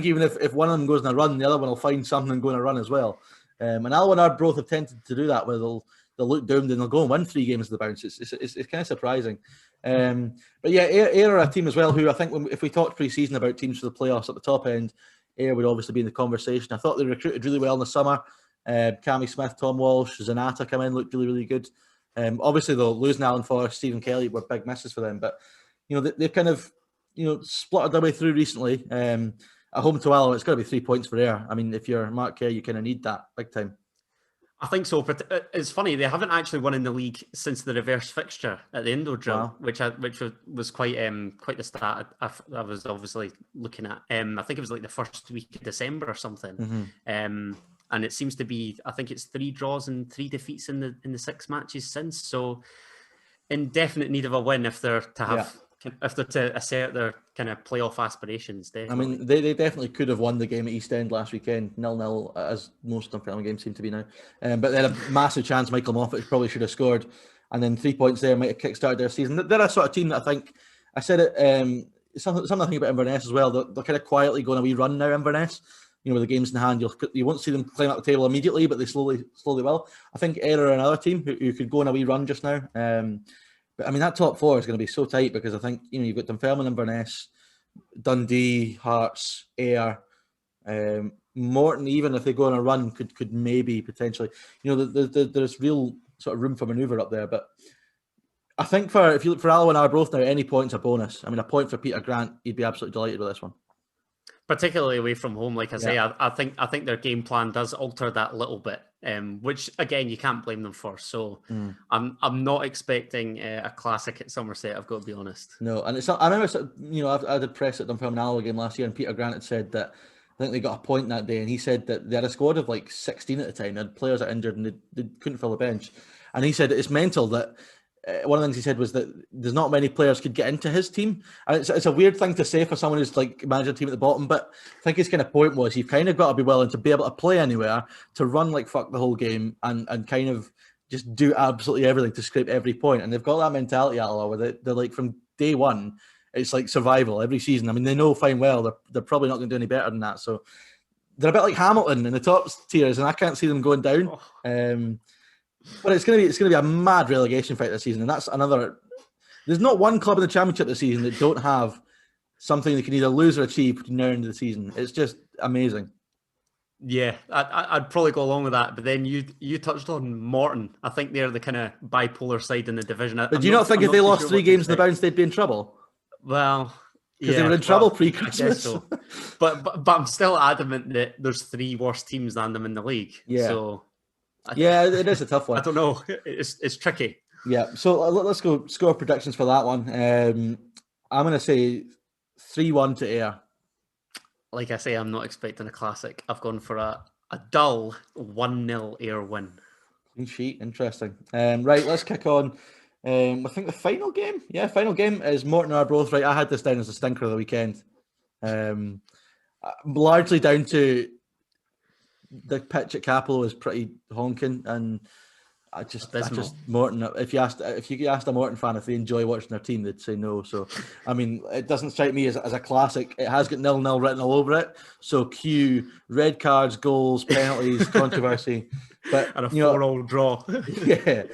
[SPEAKER 1] even if one of them goes on a run, the other one will find something and go on a run as well. And Alloa and Arbroath have tended to do that, where they'll look doomed and they'll go and win 3 games at the bounce. It's kind of surprising. But yeah, Ayr are a team as well who I think if we talked pre-season about teams for the playoffs at the top end, Ayr would obviously be in the conversation. I thought they recruited really well in the summer. Cammy Smith, Tom Walsh, Zanata come in, looked really, really good. Obviously, though, losing Alan Forrest, Stephen Kelly were big misses for them. But, they've kind of, spluttered their way through recently. At home to Alloa, it's got to be 3 points for Ayr. I mean, if you're Mark Kerr, you kind of need that big time.
[SPEAKER 2] I think so, but it's funny, they haven't actually won in the league since the reverse fixture at the indoor drill,
[SPEAKER 1] Wow.
[SPEAKER 2] which was quite the start. I was obviously looking at. I think it was like the first week of December or something.
[SPEAKER 1] Mm-hmm.
[SPEAKER 2] And it seems to be, I think it's 3 draws and 3 defeats in the 6 matches since. So, in definite need of a win if they're to have. Yeah. If they're to assert their kind of playoff aspirations, definitely.
[SPEAKER 1] I mean, they definitely could have won the game at East End last weekend, 0-0, as most Dunfermline games seem to be now. But they had a massive chance. Michael Moffat probably should have scored, and then 3 points there might have kickstarted their season. They're a sort of team that I think, I said it, something I think about Inverness as well. They're kind of quietly going a wee run now, Inverness. With the games in hand, you won't see them climb up the table immediately, but they slowly will. I think Ayr are another team who could go on a wee run just now. But I mean, that top 4 is going to be so tight because I think, you've got Dunfermline, Inverness, Dundee, Hearts, Ayr, Morton, even if they go on a run, could maybe potentially, there's real sort of room for manoeuvre up there. But I think for Alloa and Arbroath now, any point's a bonus. I mean, a point for Peter Grant, he'd be absolutely delighted with this one.
[SPEAKER 2] Particularly away from home, like I say, I think their game plan does alter that little bit, which again you can't blame them for. So I'm not expecting a classic at Somerset. I've got to be honest.
[SPEAKER 1] No, and it's not. I remember, I did press at Dunfermline Alloa game last year, and Peter Grant had said that I think they got a point that day, and he said that they had a squad of like 16 at the time. They had players that injured, and they couldn't fill the bench. And he said it's mental that. One of the things he said was that there's not many players could get into his team, and it's a weird thing to say for someone who's like managing a team at the bottom. But I think his kind of point was you've kind of got to be willing to be able to play anywhere, to run like fuck the whole game, and kind of just do absolutely everything to scrape every point. And they've got that mentality at Alloa where they're like from day one, it's like survival every season. I mean, they know fine well they're probably not going to do any better than that. So they're a bit like Hamilton in the top tiers, and I can't see them going down. But it's going to be a mad relegation fight this season, and that's another. There's not one club in the Championship this season that don't have something they can either lose or achieve between now and the end of the season. It's just amazing.
[SPEAKER 2] Yeah, I'd probably go along with that. But then you touched on Morton. I think they're the kind of bipolar side in the division.
[SPEAKER 1] But do you not think if they lost 3 games in the bounce, they'd be in trouble?
[SPEAKER 2] Well,
[SPEAKER 1] because they were in trouble pre-Christmas.
[SPEAKER 2] So. but I'm still adamant that there's 3 worse teams than them in the league.
[SPEAKER 1] Yeah.
[SPEAKER 2] So.
[SPEAKER 1] It is a tough one.
[SPEAKER 2] I don't know. It's tricky.
[SPEAKER 1] Yeah. So let's go score predictions for that one. I'm going to say 3-1 to Ayr.
[SPEAKER 2] Like I say, I'm not expecting a classic. I've gone for a dull 1-0 Ayr win.
[SPEAKER 1] Clean sheet. Interesting. Right. Let's kick on. I think the final game. Yeah, final game is Morton and Arbroath. Right. I had this down as a stinker of the weekend. Largely down to the pitch at Capello is pretty honking, and I just Morton. If you asked a Morton fan if they enjoy watching their team, they'd say no. So, I mean, it doesn't strike me as a classic. It has got 0-0 written all over it. So, cue red cards, goals, penalties, controversy, but
[SPEAKER 2] and a 4-4 draw.
[SPEAKER 1] Yeah.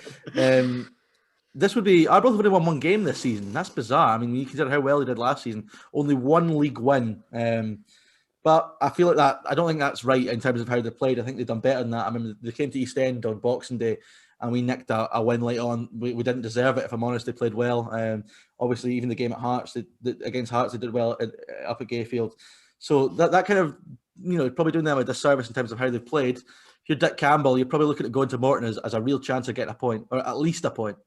[SPEAKER 1] This would be Arbroath would have won 1 game this season. That's bizarre. I mean, you consider how well they did last season. Only 1 league win. But I feel like that. I don't think that's right in terms of how they played. I think they've done better than that. I mean, they came to East End on Boxing Day, and we nicked a win late on. We didn't deserve it, if I'm honest. They played well. Obviously, even the game at Hearts, against Hearts, they did well up at Gayfield. So that kind of, probably doing them a disservice in terms of how they've played. If you're Dick Campbell, you're probably looking at going to Morton as a real chance of getting a point, or at least a point.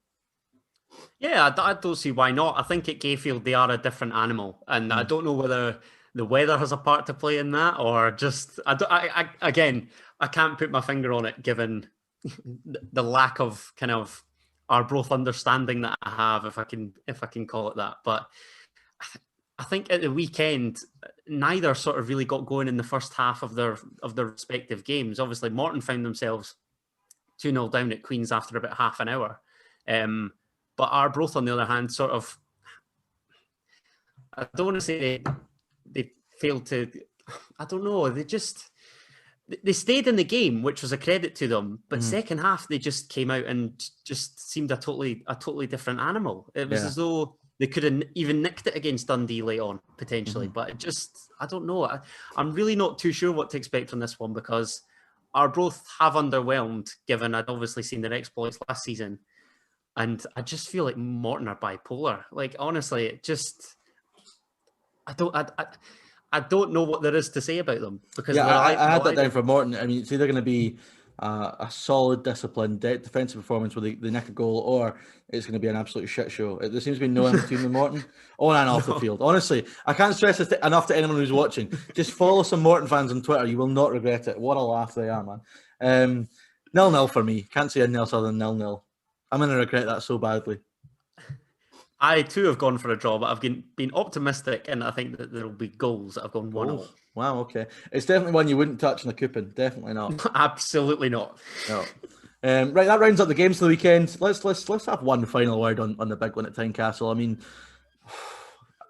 [SPEAKER 2] Yeah, I don't see why not. I think at Gayfield, they are a different animal. And I don't know whether the weather has a part to play in that, or just I can't put my finger on it given the lack of kind of Arbroath understanding that I have, if I can call it that. But I think at the weekend, neither sort of really got going in the first half of their respective games. Obviously, Morton found themselves 2-0 down at Queen's after about half an hour. But Arbroath, on the other hand, sort of, I don't want to say they failed to, I don't know, they stayed in the game, which was a credit to them. But second half, they just came out and just seemed a totally different animal. It was as though They could have even nicked it against Dundee late on, potentially. But I don't know. I'm really not too sure what to expect from this one, because Arbroath have underwhelmed, given I'd obviously seen their exploits last season. And I just feel like Morton are bipolar. Like, honestly, I don't know what there is to say about them, because
[SPEAKER 1] I had that down for Morton. I mean, it's either going to be a solid, disciplined defensive performance where they nick a goal, or it's going to be an absolute shit show. There seems to be no in between with Morton, on and off the field. Honestly, I can't stress this enough to anyone who's watching. Just follow some Morton fans on Twitter. You will not regret it. What a laugh they are, man. 0-0 for me. Can't say anything else other than 0-0. I'm going to regret that so badly.
[SPEAKER 2] I too have gone for a draw, but I've been optimistic, and I think that there will be goals that have gone 1-0.
[SPEAKER 1] Wow, okay. It's definitely one you wouldn't touch in the coupon. Definitely not.
[SPEAKER 2] Absolutely not.
[SPEAKER 1] No. Right, that rounds up the games for the weekend. Let's have one final word on the big one at Tynecastle. I mean,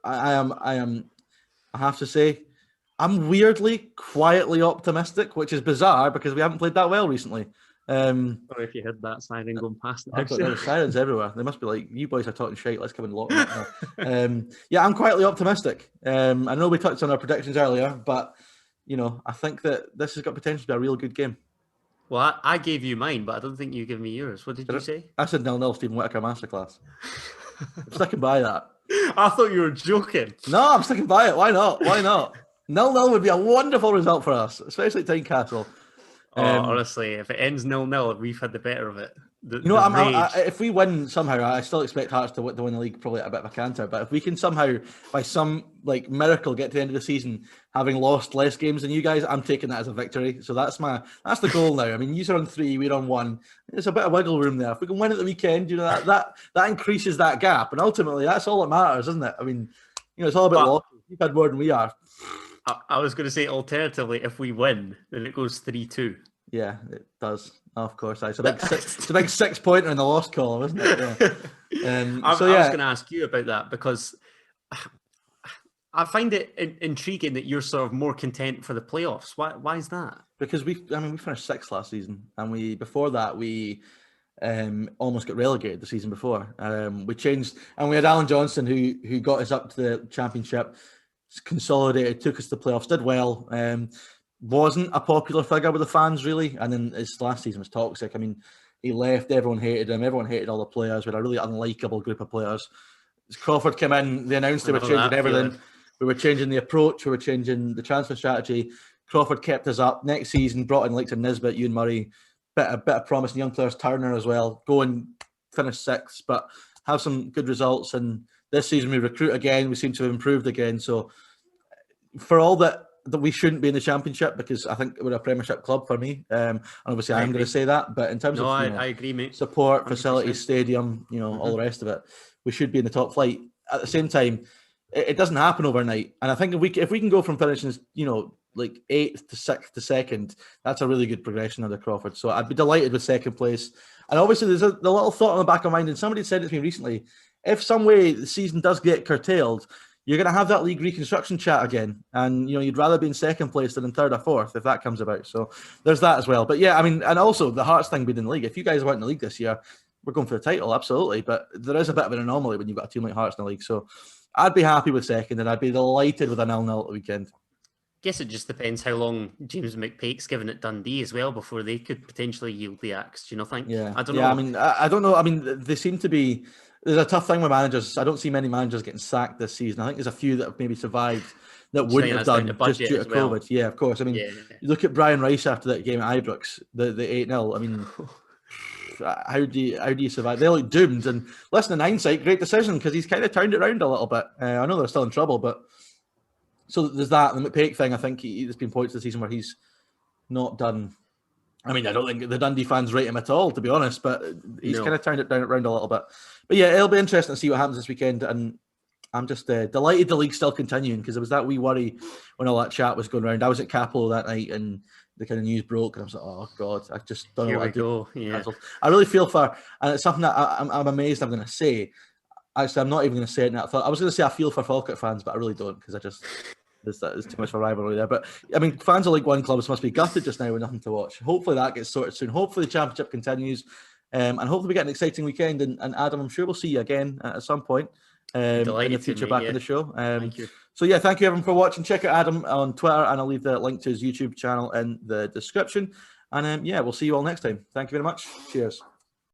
[SPEAKER 1] I have to say, I'm weirdly, quietly optimistic, which is bizarre because we haven't played that well recently.
[SPEAKER 2] Sorry if you heard that siren going past.
[SPEAKER 1] There were sirens everywhere. They must be like, you boys are talking shite. Let's come and lock them up. Yeah, I'm quietly optimistic. I know we touched on our predictions earlier, but I think that this has got potential to be a real good game.
[SPEAKER 2] Well, I gave you mine, but I don't think you gave me yours. What did you say?
[SPEAKER 1] I said 0-0 Stephen Whittaker masterclass. I'm sticking by that.
[SPEAKER 2] I thought you were joking.
[SPEAKER 1] No, I'm sticking by it. Why not? 0-0 would be a wonderful result for us, especially at Tynecastle.
[SPEAKER 2] Honestly, if it ends 0-0, we've had the better of it.
[SPEAKER 1] If we win somehow, I still expect Hearts to win the league, probably at a bit of a canter. But if we can somehow, by some miracle, get to the end of the season having lost less games than you guys, I'm taking that as a victory. So that's the goal now. I mean, you're on 3, we're on 1. There's a bit of wiggle room there. If we can win at the weekend, that increases that gap, and ultimately that's all that matters, isn't it? I mean, it's all about losses. You've had more than we are.
[SPEAKER 2] I was going to say, alternatively, if we win, then it goes 3-2.
[SPEAKER 1] Yeah, it does. Of course, it's a big 6-pointer in the lost column, isn't it? Yeah.
[SPEAKER 2] I was going to ask you about that, because I find it intriguing that you're sort of more content for the playoffs. Why is that?
[SPEAKER 1] Because we finished 6th last season, and before that we almost got relegated the season before. We changed, and we had Alan Johnson who got us up to the Championship, consolidated, took us to the playoffs, did well. Wasn't a popular figure with the fans, really. And then his last season was toxic. I mean, he left, everyone hated him, everyone hated all the players. We had a really unlikable group of players. As Crawford came in, they announced they were changing everything. We were changing the approach, we were changing the transfer strategy. Crawford kept us up. Next season, brought in like Nisbet, Ewan Murray, a bit of promising young players, Turner as well. Go and finish 6th, but have some good results. And this season we recruit again. We seem to have improved again. So for all that we shouldn't be in the Championship, because I think we're a Premiership club for me. And obviously I'm going to say that, but in terms of
[SPEAKER 2] I agree, mate.
[SPEAKER 1] Support, 100%. Facilities, stadium, all the rest of it, we should be in the top flight. At the same time, it doesn't happen overnight. And I think if we can go from finishing, 8th to 6th to 2nd, that's a really good progression under Crawford. So I'd be delighted with 2nd place. And obviously there's the little thought on the back of my mind, and somebody said it to me recently, if some way the season does get curtailed, you're going to have that league reconstruction chat again. And, you'd rather be in 2nd place than in 3rd or 4th if that comes about. So there's that as well. But yeah, I mean, and also the Hearts thing being in the league. If you guys weren't in the league this year, we're going for the title, absolutely. But there is a bit of an anomaly when you've got a team like Hearts in the league. So I'd be happy with 2nd, and I'd be delighted with a 0-0 at the weekend.
[SPEAKER 2] Guess it just depends how long James McPake's given at Dundee as well before they could potentially yield the axe. Do you not think?
[SPEAKER 1] Yeah,
[SPEAKER 2] I don't know.
[SPEAKER 1] Yeah, I mean, I don't know. I mean, they seem to be. There's a tough thing with managers. I don't see many managers getting sacked this season. I think there's a few that have maybe surved that wouldn't have done just due to COVID. Well. Yeah, of course. I mean, you look at Brian Rice after that game at Ibrox, the 8-0. I mean, how do you survive? They look doomed. And listen, in hindsight, great decision, because he's kind of turned it around a little bit. I know they're still in trouble, but so there's that. The McPake thing, I think there's been points this season where he's not done. I mean, I don't think the Dundee fans rate him at all, to be honest, but he's kind of turned it around a little bit. But yeah, it'll be interesting to see what happens this weekend. And I'm just delighted the league's still continuing, because there was that wee worry when all that chat was going around. I was at Capello that night and the kind of news broke, and I was like, oh God, I just don't know what to do.
[SPEAKER 2] Yeah.
[SPEAKER 1] I really feel for, and it's something that I'm amazed I'm going to say. Actually, I'm not even going to say it now. I was going to say I feel for Falkirk fans, but I really don't, because there's too much of a rivalry there. But I mean, fans of League One clubs must be gutted just now with nothing to watch. Hopefully that gets sorted soon. Hopefully the Championship continues, and hopefully we get an exciting weekend. And Adam, I'm sure we'll see you again at some point. in the
[SPEAKER 2] Delighted to,
[SPEAKER 1] future
[SPEAKER 2] mate,
[SPEAKER 1] back
[SPEAKER 2] yeah.
[SPEAKER 1] on the show.
[SPEAKER 2] Thank you.
[SPEAKER 1] So yeah, thank you everyone for watching. Check out Adam on Twitter, and I'll leave the link to his YouTube channel in the description. And yeah, we'll see you all next time. Thank you very much. Cheers.